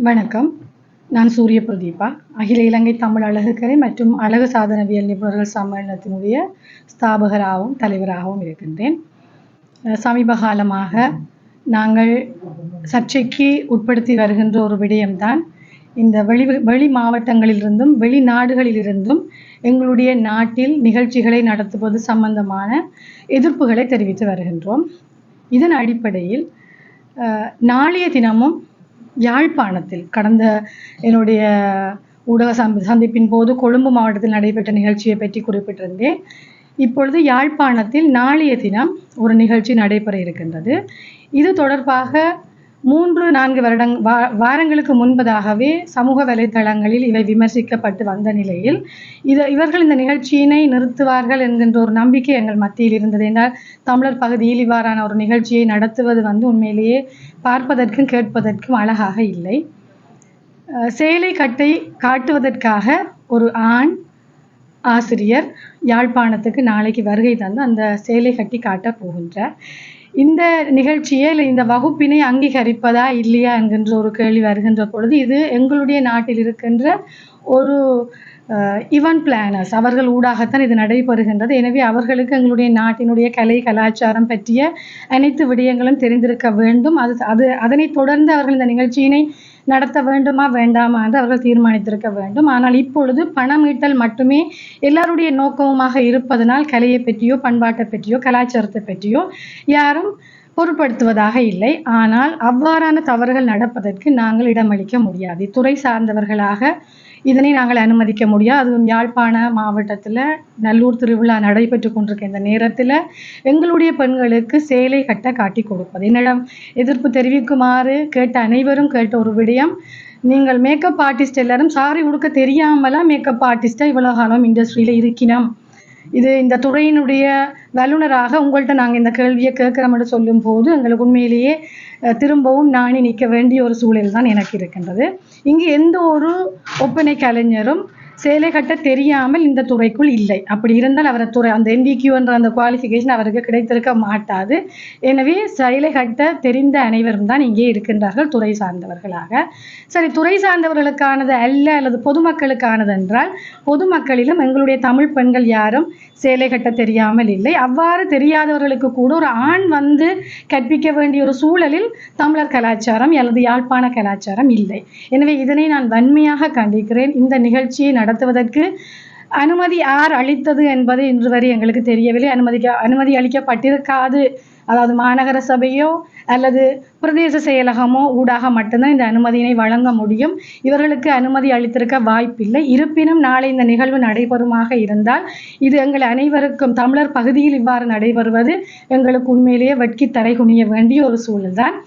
வணக்கம். நான் சூரிய பிரதீபா. அகில இலங்கை தமிழ் அழகுக்கலை மற்றும் அழகு சாதனவியல் நிபுணர்கள் சம்மேளனத்தினுடைய ஸ்தாபகராகவும் தலைவராகவும் இருக்கின்றேன். சமீப காலமாக நாங்கள் சர்ச்சைக்கு உட்படுத்தி வருகின்ற ஒரு விடயம்தான் இந்த வெளி மாவட்டங்களிலிருந்தும் வெளிநாடுகளிலிருந்தும் எங்களுடைய நாட்டில் நிகழ்ச்சிகளை நடத்துவது சம்பந்தமான எதிர்ப்புகளை தெரிவித்து வருகின்றோம். இதன் அடிப்படையில் நாளைய தினமும் யாழ்ப்பாணத்தில் கடந்த என்னுடைய ஊடக சந்திப்பின் போது கொழும்பு மாவட்டத்தில் நடைபெற்ற நிகழ்ச்சியை பற்றி குறிப்பிட்டிருந்தேன். இப்பொழுது யாழ்ப்பாணத்தில் நாளைய தினம் ஒரு நிகழ்ச்சி நடைபெற இருக்கின்றது. இது தொடர்பாக 3-4 வாரங்களுக்கு முன்பதாகவே சமூக வலைத்தளங்களில் இவை விமர்சிக்கப்பட்டு வந்த நிலையில் இவர்கள் இந்த நிகழ்ச்சியினை நிறுத்துவார்கள் என்கின்ற ஒரு நம்பிக்கை எங்கள் மத்தியில் இருந்தது. என்றால் தமிழர் பகுதியில் இவ்வாறான ஒரு நிகழ்ச்சியை நடத்துவது உண்மையிலேயே பார்ப்பதற்கும் கேட்பதற்கும் அழகாக இல்லை. சேலை கட்டை காட்டுவதற்காக ஒரு ஆண் ஆசிரியர் யாழ்ப்பாணத்துக்கு நாளைக்கு வருகை தந்து அந்த சேலை கட்டி காட்டப் போகின்றார். இந்த நிகழ்ச்சியை இந்த வகுப்பினை அங்கீகரிப்பதா இல்லையா என்கின்ற ஒரு கேள்வி வருகின்ற பொழுது இது எங்களுடைய நாட்டில் இருக்கின்ற ஒரு ஈவென்ட் பிளானர்ஸ் அவர்கள் ஊடாகத்தான் இது நடைபெறுகின்றது. எனவே அவர்களுக்கு எங்களுடைய நாட்டினுடைய கலை கலாச்சாரம் பற்றிய அனைத்து விடயங்களும் தெரிந்திருக்க வேண்டும். அதனை தொடர்ந்து அவர்கள் இந்த நிகழ்ச்சியினை நடத்த வேண்டுமா வேண்டாமா என்று அவர்கள் தீர்மானித்திருக்க வேண்டும். ஆனால் இப்பொழுது பணம் ஈட்டல் மட்டுமே எல்லாருடைய நோக்கமாக இருப்பதனால் கலையை பற்றியோ பண்பாட்டை பற்றியோ கலாச்சாரத்தை பற்றியோ யாரும் பொருட்படுத்துவதாக இல்லை. ஆனால் அவ்வாறான தவறுகள் நடப்பதற்கு நாங்கள் இடமளிக்க முடியாது. துறை சார்ந்தவர்களாக இதனை நாங்கள் அனுமதிக்க முடியாது. அதுவும் யாழ்ப்பாண மாவட்டத்தில் நல்லூர் திருவிழா நடைபெற்று கொண்டிருக்க இந்த நேரத்தில் எங்களுடைய பெண்களுக்கு சேலை கட்ட காட்டி கொடுப்பது என்னிடம் எதிர்ப்பு தெரிவிக்குமாறு கேட்ட அனைவரும் கேட்ட ஒரு விடயம், நீங்கள் மேக்கப் ஆர்டிஸ்ட் எல்லாரும் சாரி உடுக்க தெரியாமலாம் மேக்கப் ஆர்டிஸ்டாக இவ்வளோ காலம் இண்டஸ்ட்ரியில் இருக்கணும். இது இந்த துறையினுடைய வல்லுநராக உங்கள்கிட்ட நாங்கள் இந்த கேள்வியை கேட்குறோம்னு சொல்லும் போது எங்களுக்கு உண்மையிலேயே திரும்பவும் நாணி நிற்க வேண்டிய ஒரு சூழல் தான் எனக்கு இருக்கின்றது. இங்கு எந்த ஒரு ஒப்பனை கலைஞரும் சேலை கட்ட தெரியாமல் இந்த துறைக்குள் இல்லை. அப்படி இருந்தால் அவரை அந்த NVQ என்ற அந்த குவாலிஃபிகேஷன் அவருக்கு கிடைத்திருக்க மாட்டாது. எனவே சேலை கட்ட தெரிந்த அனைவரும் தான் இங்கே இருக்கின்றார்கள் துறை சார்ந்தவர்களாக. சரி, துறை சார்ந்தவர்களுக்கானது அல்லது பொதுமக்களுக்கானது என்றால் பொதுமக்களிலும் எங்களுடைய தமிழ் பெண்கள் யாரும் சேலை கட்ட தெரியாமல் இல்லை. அவ்வாறு தெரியாதவர்களுக்கு கூட ஒரு ஆண் வந்து கற்பிக்க வேண்டிய ஒரு சூழலில் தமிழர் கலாச்சாரம் அல்லது யாழ்ப்பாண கலாச்சாரம் இல்லை. எனவே இதனை நான் வன்மையாக கண்டிக்கிறேன். இந்த நிகழ்ச்சியை நடத்துவதற்கு அனுமதி யார் அளித்தது என்பது இன்று வரை எங்களுக்கு தெரியவில்லை. அனுமதி அளிக்கப்பட்டிருக்காது. அதாவது மாநகர சபையோ அல்லது பிரதேச செயலகமோ ஊடாக மட்டும்தான் இந்த அனுமதியினை வழங்க முடியும். இவர்களுக்கு அனுமதி அளித்திருக்க வாய்ப்பில்லை. இருப்பினும் நாளை இந்த நிகழ்வு நடைபெறுமாக இருந்தால் இது எங்கள் அனைவருக்கும் தமிழர் பகுதியில் இவ்வாறு நடைபெறுவது எங்களுக்கு உண்மையிலேயே வெட்கி தரை குனிய வேண்டிய ஒரு சூழல்தான்.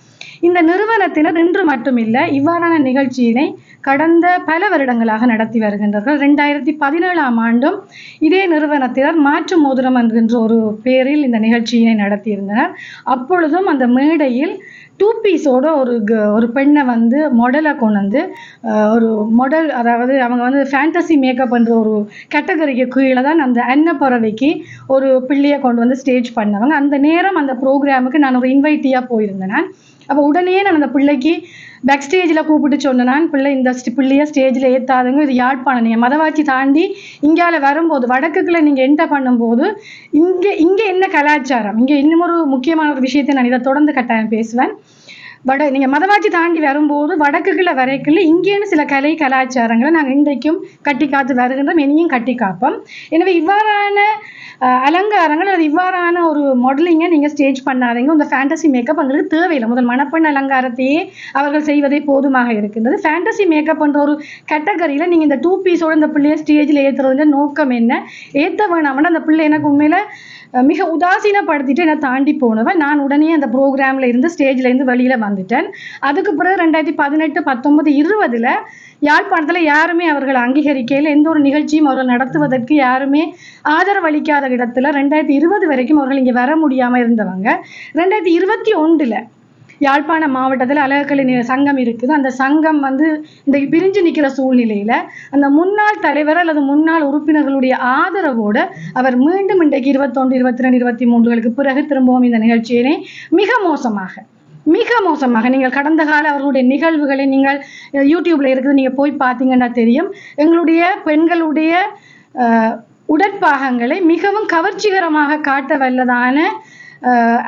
இந்த நிறுவனத்தினர் இன்று மட்டுமில்லை, இவ்வாறான நிகழ்ச்சியினை கடந்த பல வருடங்களாக நடத்தி வருகின்றார்கள். 2017ஆம் ஆண்டும் இதே நிறுவனத்தினர் மாற்று மோதிரம் என்கின்ற ஒரு பேரில் இந்த நிகழ்ச்சியினை நடத்தியிருந்தனர். அப்பொழுதும் அந்த மேடையில் 2 பீஸோட ஒரு பெண்ணை வந்து மொடலை கொண்டு வந்து ஒரு மொடல், அதாவது அவங்க வந்து ஃபேண்டசி மேக்கப் என்ற ஒரு கேட்டகரிக்கு கீழே தான் அந்த அன்னப்பறவைக்கு ஒரு பிள்ளையை கொண்டு வந்து ஸ்டேஜ் பண்ணவங்க. அந்த நேரம் அந்த ப்ரோக்ராமுக்கு நான் ஒரு இன்வைட்டியாக போயிருந்தேன். அப்போ உடனே நான் அந்த பிள்ளைக்கு பேக் ஸ்டேஜில் கூப்பிட்டு சொன்னேன், இந்த பிள்ளையை ஸ்டேஜில் ஏற்றாதுங்க, இது யாழ்ப்பாணம், நீங்கள் மதவாச்சி தாண்டி இங்கால வரும்போது வடக்குக்குள்ளே நீங்கள் என்டர் பண்ணும்போது இங்கே என்ன கலாச்சாரம், இங்கே இன்னும் ஒரு முக்கியமான ஒரு விஷயத்தை நான் இதை தொடர்ந்து கட்டாயம் பேசுவேன். நீங்கள் மதவாச்சி தாண்டி வரும்போது வடக்குக்குள்ள வரைக்குள்ள இங்கேன்னு சில கலை கலாச்சாரங்களை நாங்கள் இன்றைக்கும் கட்டி காத்து வருகின்றோம், இனியும் கட்டி காப்போம். எனவே இவ்வாறான அலங்காரங்கள் அல்லது இவ்வாறான ஒரு மாடலிங்கை நீங்கள் ஸ்டேஜ் பண்ணாதீங்க. இந்த ஃபேண்டசி மேக்கப் எங்களுக்கு தேவையில்லை. முதல் மணப்பெண் அலங்காரத்தையே அவர்கள் செய்வதே போதுமாக இருக்கின்றது. ஃபேண்டசி மேக்கப் என்ற ஒரு கேட்டகரியில் நீங்கள் இந்த 2 பீஸோட இந்த பிள்ளையை ஸ்டேஜில் ஏற்றுறதுன்ற நோக்கம் என்ன? ஏற்ற வேணாம்னா அந்த பிள்ளை எனக்கு உண்மையில் மிக உதாசீனப்படுத்திட்டு என்னை தாண்டி போனவன். நான் உடனே அந்த ப்ரோக்ராமில் இருந்து ஸ்டேஜில் இருந்து வெளியில் வந்துட்டேன். அதுக்கு பிறகு 2018, 19, 20 யாழ்ப்பாணத்தில் யாருமே அவர்கள் அங்கீகரிக்கையில் எந்த ஒரு நிகழ்ச்சியும் அவர்கள் நடத்துவதற்கு யாருமே ஆதரவு அளிக்காத இடத்துல 2020 வரைக்கும் அவர்கள் இங்கே வர முடியாமல் இருந்தவங்க. 2021 யாழ்ப்பாண மாவட்டத்தில் அழகுக்கலை சங்கம் இருக்குது. அந்த சங்கம் வந்து இந்த பிரிஞ்சு நிற்கிற சூழ்நிலையில் அந்த முன்னாள் தலைவர் அல்லது முன்னாள் உறுப்பினர்களுடைய ஆதரவோடு அவர் மீண்டும் இன்றைக்கு 21, 22, 23களுக்கு பிறகு திரும்பவும் இந்த நிகழ்ச்சியினை மிக மோசமாக மிக மோசமாக. நீங்கள் கடந்த கால அவர்களுடைய நிகழ்வுகளை நீங்கள் யூடியூப்ல இருக்குது, நீங்கள் போய் பார்த்தீங்கன்னா தெரியும். எங்களுடைய பெண்களுடைய உடற்பாகங்களை மிகவும் கவர்ச்சிகரமாக காட்ட வல்லதான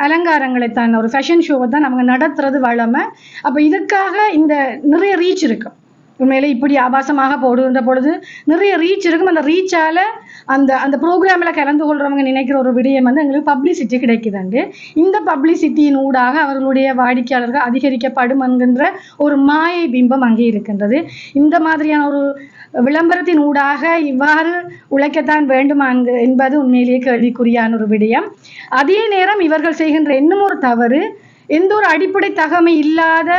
அலங்காரங்களை தான், ஒரு ஃபேஷன் ஷோவை தான் அவங்க நடத்துறது வழமை. அப்போ இதுக்காக இந்த நிறைய ரீச் இருக்கும். உண்மையிலே இப்படி ஆபாசமாக போடுகின்ற பொழுது நிறைய ரீச் இருக்கும். அந்த ரீச்சால் அந்த அந்த ப்ரோக்ராமில் கலந்து கொள்கிறவங்க நினைக்கிற ஒரு விடயம் வந்து எங்களுக்கு பப்ளிசிட்டி கிடைக்குதுண்டு. இந்த பப்ளிசிட்டியின் ஊடாக அவர்களுடைய வாடிக்கையாளர்கள் அதிகரிக்கப்படும் என்கின்ற ஒரு மாயை பிம்பம் அங்கே இருக்கின்றது. இந்த மாதிரியான ஒரு விளம்பரத்தின் ஊடாக இவ்வாறு உழைக்கத்தான் வேண்டுமா என்பது உண்மையிலேயே கேள்விக்குறியான ஒரு விடயம். அதே நேரம் இவர்கள் செய்கின்ற இன்னும் ஒரு தவறு, எந்த ஒரு அடிப்படை தகமை இல்லாத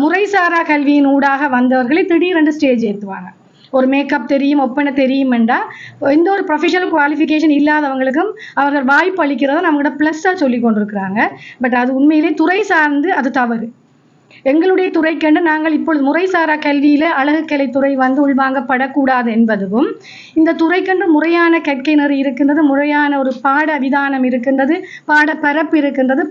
முறைசாரா கல்வியின் ஊடாக வந்தவர்களை திடீரென்று ஸ்டேஜ் ஏற்றுவாங்க. ஒரு மேக்கப் தெரியும், ஒப்பனை தெரியுமெண்டா எந்த ஒரு ப்ரொஃபஷனல் குவாலிஃபிகேஷன் இல்லாதவங்களுக்கும் அவர்கள் வாய்ப்பு அளிக்கிறத நம்மகிட்ட ப்ளஸ்ஸாக சொல்லி கொண்டிருக்கிறாங்க. பட் அது உண்மையிலே துறை சார்ந்து அது தவறு. எங்களுடைய துறைக்கென்று நாங்கள் இப்பொழுது முறைசாரா கல்வியில் அழகுக்கலை துறை வந்து உள்வாங்கப்படக்கூடாது என்பதும், இந்த துறைக்கென்று முறையான கற்கை நெறி இருக்கின்றது, முறையான ஒரு பாட விதானம் இருக்கின்றது, பாட பரப்பு இருக்கின்றது,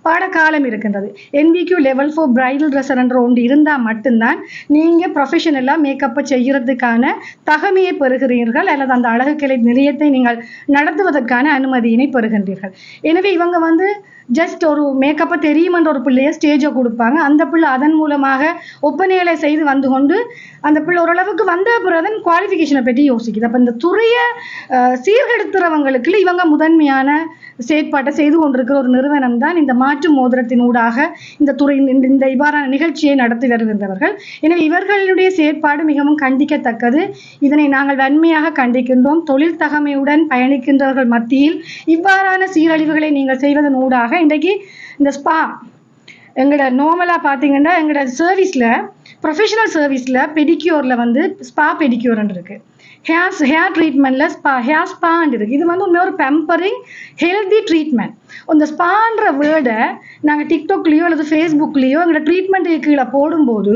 பாடக்காலம் இருக்கின்றது. NVQ level 4 பிரைடல் ட்ரெஸ்ஸர் என்ற ஒன்று இருந்தால் மட்டும்தான் நீங்கள் ப்ரொஃபஷனலாக மேக்கப்பை செய்கிறதுக்கான தகமையை பெறுகிறீர்கள், அல்லது அந்த அழகுக்கலை நிலையத்தை நீங்கள் நடத்துவதற்கான அனுமதியினை பெறுகின்றீர்கள். எனவே இவங்க வந்து ஜஸ்ட் ஒரு மேக்கப்பை தெரியுமென்ற ஒரு பிள்ளையை ஸ்டேஜை கொடுப்பாங்க. அந்த பிள்ளை அதன் மூலமாக ஒப்பனைகளை செய்து வந்து கொண்டு அந்த பிள்ளை ஓரளவுக்கு வந்த பிறகு குவாலிஃபிகேஷனை பற்றி யோசிக்குது. அப்போ இந்த துறையை சீர்கெடுத்துறவங்களுக்கு இவங்க முதன்மையான செயற்பாட்டை செய்து கொண்டிருக்கிற ஒரு நிறுவனம் தான் இந்த மாற்று மோதிரத்தின் ஊடாக இந்த துறை இந்த இவ்வாறான நிகழ்ச்சியை நடத்தி வருகின்றவர்கள். எனவே இவர்களுடைய செயற்பாடு மிகவும் கண்டிக்கத்தக்கது. இதனை நாங்கள் வன்மையாக கண்டிக்கின்றோம். தொழில் தகமையுடன் பயணிக்கின்றவர்கள் மத்தியில் இவ்வாறான சீரழிவுகளை நீங்கள் செய்வதன் ஊடாக இன்றைக்கு இந்த ஸ்பா எங்களோட நார்மலாக பார்த்தீங்கன்னா எங்களோட சர்வீஸில் ப்ரொஃபஷனல் சர்வீஸில் பெடிக்யூரில் வந்து ஸ்பா பெடிக்யூர்ன்னு இருக்குது, ஹேர் ட்ரீட்மெண்ட்டில் ஹேர் ஸ்பான்னு இருக்குது. இது வந்து உண்மையாக ஒரு பெம்பரிங் ஹெல்தி ட்ரீட்மெண்ட். இந்த ஸ்பான்ற வேர்டை நாங்கள் டிக்டாக்லேயோ அல்லது ஃபேஸ்புக்லேயோ எங்களோட ட்ரீட்மெண்ட்டுக்கு கீழே போடும்போது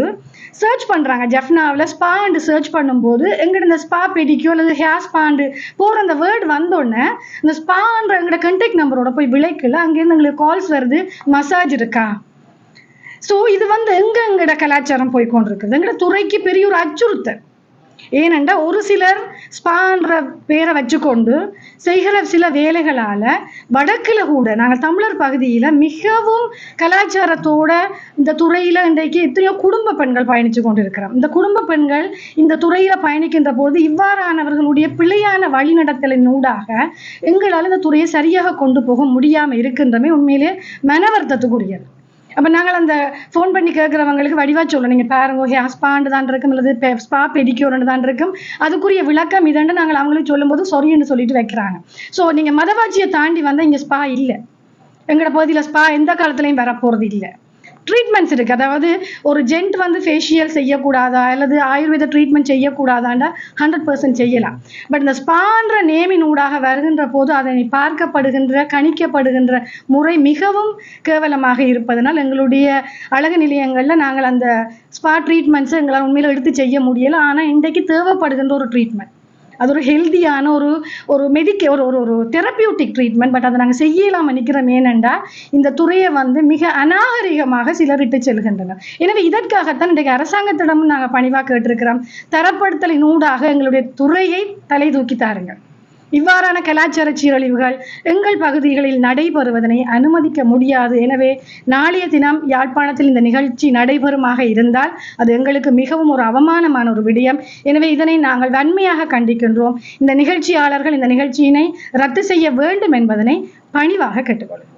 சர்ச் பண்ணுறாங்க. ஜெஃப்னாவில் ஸ்பாண்டு சர்ச் பண்ணும்போது எங்கள்ட இந்த ஸ்பா பெடிக்யூர் அல்லது ஹேர் ஸ்பாண்டு போகிற அந்த வேர்டு வந்தோடனே இந்த ஸ்பான்ற எங்களோட கண்டெக்ட் நம்பரோட போய் விளைக்கல, அங்கேருந்து எங்களுக்கு கால்ஸ் வருது, மசாஜ் இருக்கா. ஸோ இது வந்து எங்களோட கலாச்சாரம் போய்கொண்டிருக்குது. எங்களோட துறைக்கு பெரிய ஒரு அச்சுறுத்தல். ஏனென்றா ஒரு சிலர் ஸ்பான்ற பேரை வச்சுக்கொண்டு செய்கிற சில வேலைகளால் வடக்கில் கூட நாங்கள் தமிழர் பகுதியில் மிகவும் கலாச்சாரத்தோட இந்த துறையில் இன்றைக்கு எத்தனையோ குடும்ப பெண்கள் பயணித்து கொண்டு இருக்கிறோம். இந்த குடும்ப பெண்கள் இந்த துறையில் பயணிக்கின்ற போது இவ்வாறானவர்களுடைய பிழையான வழிநடத்தலின் ஊடாக எங்களால் இந்த துறையை சரியாக கொண்டு போக முடியாமல் இருக்கின்றமே உண்மையிலே மனவர்த்தத்துக்குரியது. அப்போ நாங்கள் அந்த ஃபோன் பண்ணி கேட்குறவங்களுக்கு வடிவாக சொல்லணும், நீங்கள் பாருங்க ஹேர் ஸ்பாண்டு தான் இருக்கும் அல்லது ஸ்பா பெடிக்யூர்னு தான் இருக்கும், அதுக்குரிய விளக்கம் இதண்டு நாங்கள் அவங்களுக்கு சொல்லும்போது சொரின்னு சொல்லிட்டு வைக்கிறாங்க. ஸோ நீங்கள் மதவாட்சியை தாண்டி வந்தால் இங்கே ஸ்பா இல்லை, எங்களோட பகுதியில் ஸ்பா எந்த காலத்துலையும் வரப்போகிறது இல்லை. ட்ரீட்மெண்ட்ஸ் இருக்குது. அதாவது ஒரு ஜென்ட் வந்து ஃபேஷியல் செய்யக்கூடாதா அல்லது ஆயுர்வேத ட்ரீட்மெண்ட் செய்யக்கூடாதாண்டா 100% செய்யலாம். பட் இந்த ஸ்பான்ற நேமின் ஊடாக வருகின்ற போது அதனை பார்க்கப்படுகின்ற கணிக்கப்படுகின்ற முறை மிகவும் கேவலமாக இருப்பதனால் எங்களுடைய அழகு நிலையங்களில் நாங்கள் அந்த ஸ்பா ட்ரீட்மெண்ட்ஸை எங்களால் உண்மையில் எடுத்து செய்ய முடியலை. ஆனால் இன்றைக்கு தேவைப்படுகின்ற ஒரு ட்ரீட்மெண்ட், அது ஒரு ஹெல்தியான ஒரு ஒரு தெரப்பியூட்டிக் ட்ரீட்மெண்ட். பட் அதை நாங்கள் செய்யலாமல் நிற்கிறோம். ஏனென்றா இந்த துறையை வந்து மிக அநாகரிகமாக சிலர் இட்டு செல்கின்றனர். எனவே இதற்காகத்தான் இன்றைக்கு அரசாங்கத்திடமும் நாங்கள் பணிவாக கேட்டிருக்கிறோம், தரப்படுத்தலின் ஊடாக எங்களுடைய துறையை தலை தூக்கி தாருங்கள். இவ்வாறான கலாச்சார சீரழிவுகள் எங்கள் பகுதிகளில் நடைபெறுவதனை அனுமதிக்க முடியாது. எனவே நாளைய தினம் யாழ்ப்பாணத்தில் இந்த நிகழ்ச்சி நடைபெறுமாக இருந்தால் அது எங்களுக்கு மிகவும் ஒரு அவமானமான ஒரு விடயம். எனவே இதனை நாங்கள் வன்மையாக கண்டிக்கின்றோம். இந்த நிகழ்ச்சியாளர்கள் இந்த நிகழ்ச்சியினை ரத்து செய்ய வேண்டும் என்பதனை பணிவாக கேட்டுக்கொள்கிறோம்.